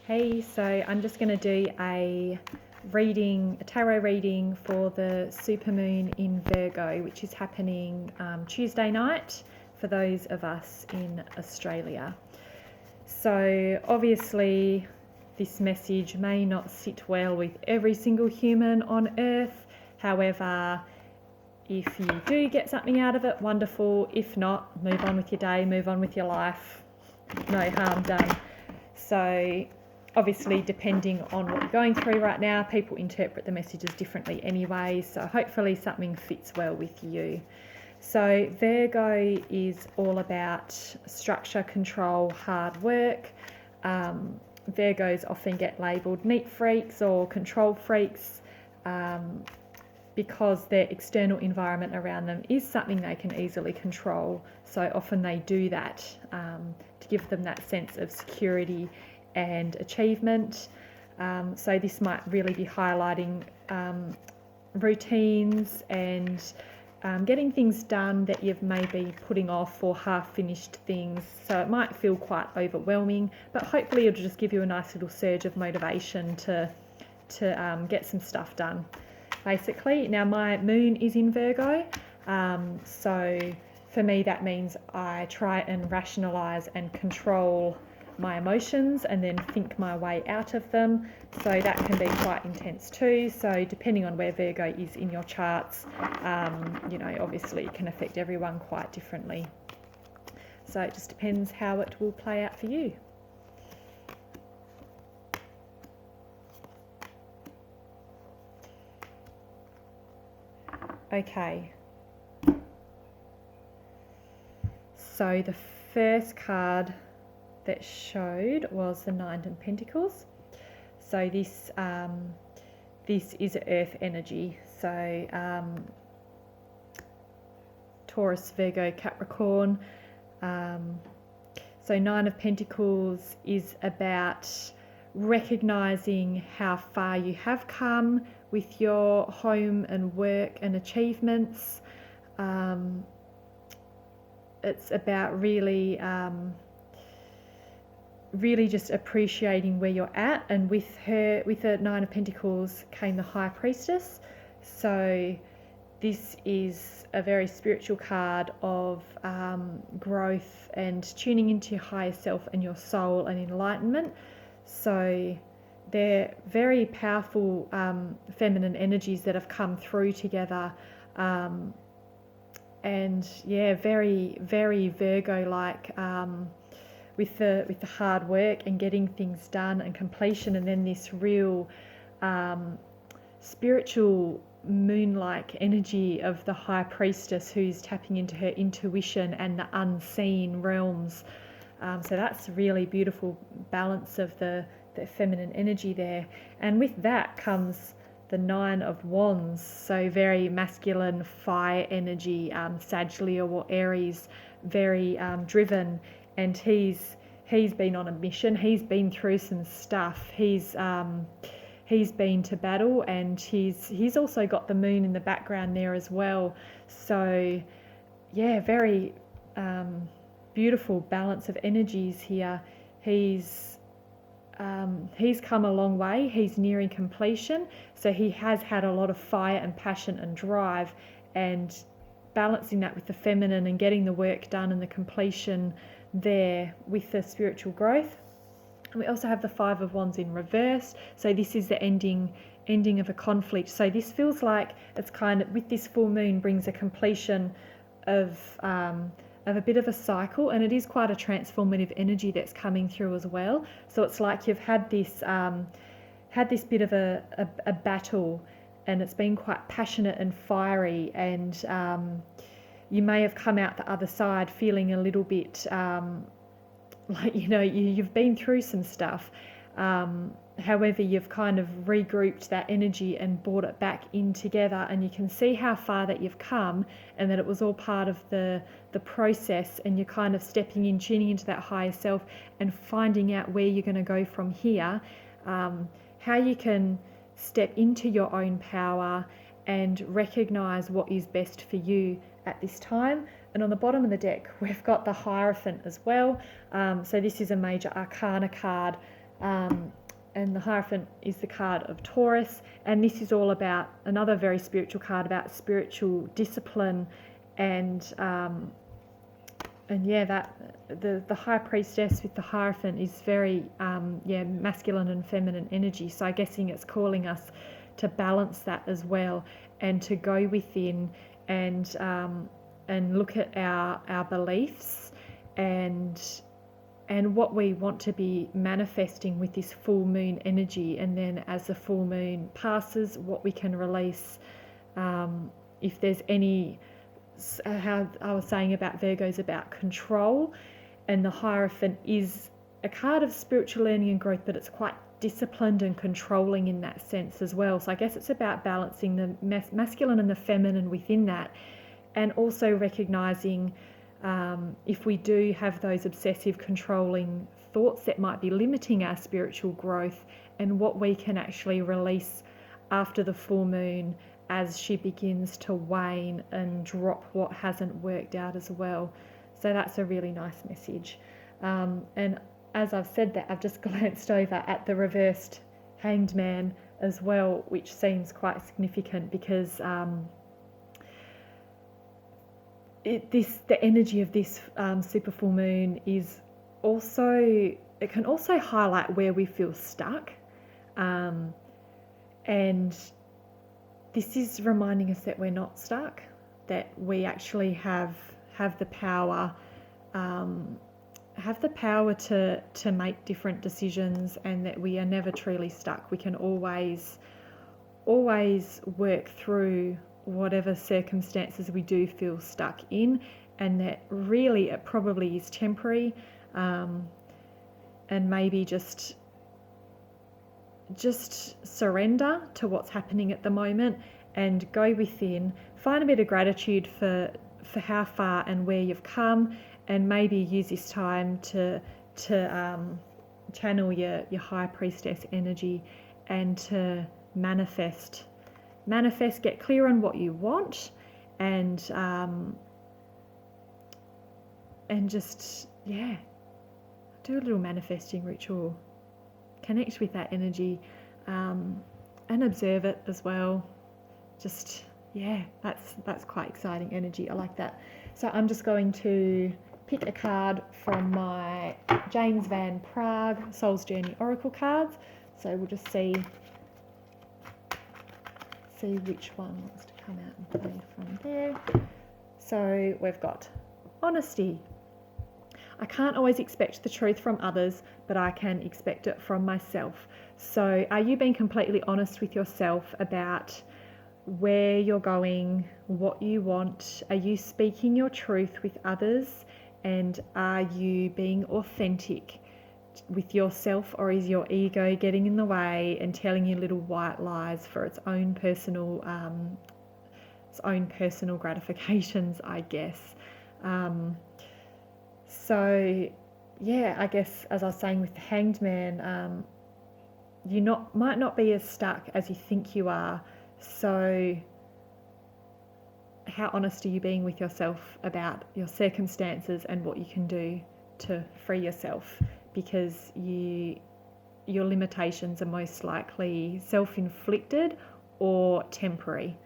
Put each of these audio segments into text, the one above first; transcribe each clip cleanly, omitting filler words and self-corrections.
Hey, so I'm just going to do a tarot reading for the supermoon in Virgo, which is happening Tuesday night for those of us in Australia. So obviously this message may not sit well with every single human on earth. However, if you do get something out of it, wonderful. If not, move on with your day, move on with your life. No harm done. So obviously, depending on what you're going through right now, people interpret the messages differently anyway, so hopefully something fits well with you. So Virgo is all about structure, control, hard work. Virgos often get labelled neat freaks or control freaks because their external environment around them is something they can easily control. So often they do that to give them that sense of security and achievement. So this might really be highlighting routines and getting things done that you've maybe putting off or half finished things. So it might feel quite overwhelming, but hopefully it'll just give you a nice little surge of motivation to get some stuff done, basically. Now my moon is in Virgo, so for me that means I try and rationalise and control my emotions and then think my way out of them, so that can be quite intense too. So depending on where Virgo is in your charts, obviously it can affect everyone quite differently, so it just depends how it will play out for you. Okay, so the first card that showed was the Nine of Pentacles. So this is earth energy. So Taurus, Virgo, Capricorn. So Nine of Pentacles is about recognizing how far you have come with your home and work and achievements. It's about really just appreciating where you're at, and with the Nine of Pentacles came the High Priestess. So this is a very spiritual card of growth and tuning into your higher self and your soul and enlightenment. So they're very powerful feminine energies that have come through together, and yeah, very, very Virgo-like, with the hard work and getting things done and completion, and then this real spiritual moon-like energy of the High Priestess who's tapping into her intuition and the unseen realms. So that's really beautiful balance of the feminine energy there. And with that comes the Nine of Wands, so very masculine fire energy, Sag, Leo or Aries, very driven. And he's been on a mission. He's been through some stuff. He's been to battle, and he's also got the moon in the background there as well. So yeah, very beautiful balance of energies here. He's come a long way. He's nearing completion, so he has had a lot of fire and passion and drive, and balancing that with the feminine and getting the work done and the completion there with the spiritual growth. And we also have the Five of Wands in reverse, so this is the ending of a conflict. So this feels like it's kind of, with this full moon, brings a completion of a bit of a cycle, and it is quite a transformative energy that's coming through as well. So it's like you've had this bit of a battle, and it's been quite passionate and fiery, and you may have come out the other side feeling a little bit like, you've been through some stuff. However, you've kind of regrouped that energy and brought it back in together, and you can see how far that you've come, and that it was all part of the process, and you're kind of stepping in, tuning into that higher self and finding out where you're going to go from here, how you can step into your own power and recognize what is best for you at this time. And on the bottom of the deck, we've got the Hierophant as well. So this is a major arcana card And the Hierophant is the card of Taurus, and this is all about another very spiritual card about spiritual discipline, and yeah, that the High Priestess with the Hierophant is very masculine and feminine energy. So I'm guessing it's calling us to balance that as well, and to go within and look at our beliefs and what we want to be manifesting with this full moon energy, and then as the full moon passes, what we can release. If there's any, how I was saying about Virgo's about control, and the Hierophant is a card of spiritual learning and growth, but it's quite disciplined and controlling in that sense as well. So I guess it's about balancing the masculine and the feminine within that, and also recognizing if we do have those obsessive controlling thoughts that might be limiting our spiritual growth, and what we can actually release after the full moon as she begins to wane and drop what hasn't worked out as well. So that's a really nice message. And as I've said that, I've just glanced over at the reversed Hanged Man as well, which seems quite significant because the energy of this super full moon is also, it can also highlight where we feel stuck, and this is reminding us that we're not stuck, that we actually have the power to make different decisions, and that we are never truly stuck. We can always work through whatever circumstances we do feel stuck in, and that really it probably is temporary, and maybe just surrender to what's happening at the moment and go within, find a bit of gratitude for how far and where you've come, and maybe use this time to channel your High Priestess energy and to manifest, get clear on what you want, and just do a little manifesting ritual, connect with that energy, and observe it as well. Just that's quite exciting energy. I like that. So I'm just going to pick a card from my James Van Praagh Soul's Journey Oracle cards. So we'll just see which one wants to come out and play from there. So we've got honesty. I can't always expect the truth from others, but I can expect it from myself. So are you being completely honest with yourself about where you're going, what you want? Are you speaking your truth with others? And are you being authentic with yourself, or is your ego getting in the way and telling you little white lies for its own personal gratifications, I guess? So I guess, as I was saying with the Hanged Man, you might not be as stuck as you think you are. So how honest are you being with yourself about your circumstances and what you can do to free yourself? Because your limitations are most likely self-inflicted or temporary.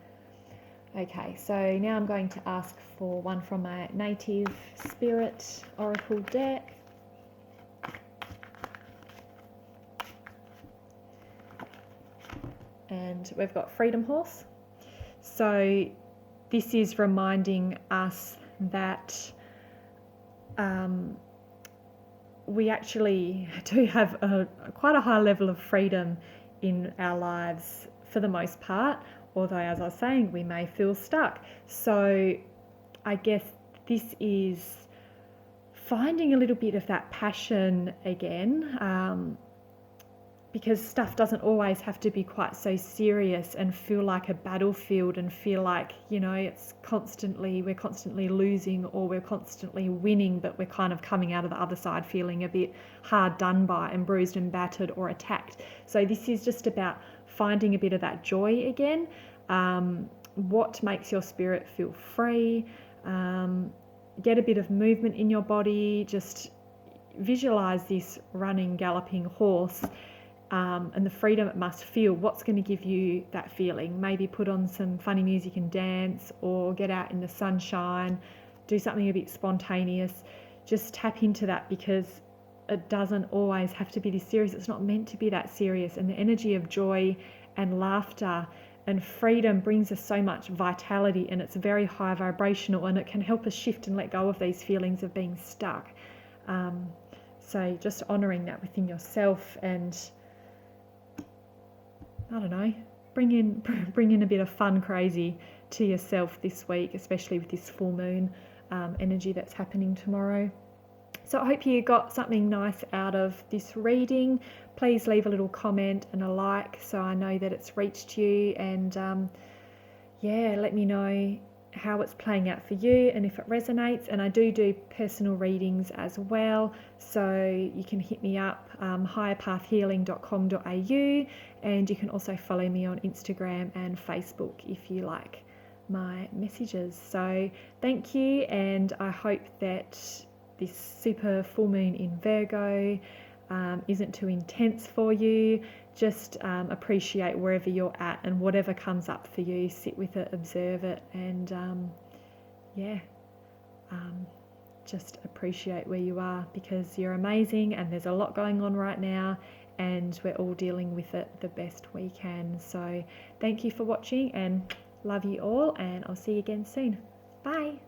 Okay, so now I'm going to ask for one from my Native Spirit Oracle deck. And we've got Freedom Horse. So this is reminding us that we actually do have quite a high level of freedom in our lives for the most part, although, as I was saying, we may feel stuck. So I guess this is finding a little bit of that passion again, because stuff doesn't always have to be quite so serious and feel like a battlefield and feel like, we're constantly losing, or we're constantly winning, but we're kind of coming out of the other side feeling a bit hard done by and bruised and battered or attacked. So this is just about finding a bit of that joy again. What makes your spirit feel free? Get a bit of movement in your body, just visualize this running, galloping horse, and the freedom it must feel. What's going to give you that feeling? Maybe put on some funny music and dance, or get out in the sunshine, do something a bit spontaneous. Just tap into that, because it doesn't always have to be this serious. It's not meant to be that serious. And the energy of joy and laughter and freedom brings us so much vitality, and it's very high vibrational, and it can help us shift and let go of these feelings of being stuck. So just honouring that within yourself, and I don't know, bring in a bit of fun, crazy to yourself this week, especially with this full moon energy that's happening tomorrow. So I hope you got something nice out of this reading. Please leave a little comment and a like so I know that it's reached you, and let me know how it's playing out for you and if it resonates. And I do personal readings as well, so you can hit me up, higherpathhealing.com.au, and you can also follow me on Instagram and Facebook if you like my messages. So thank you, and I hope that this super full moon in Virgo isn't too intense for you. Just appreciate wherever you're at, and whatever comes up for you, sit with it, observe it, and just appreciate where you are, because you're amazing and there's a lot going on right now, and we're all dealing with it the best we can. So thank you for watching, and love you all, and I'll see you again soon. Bye.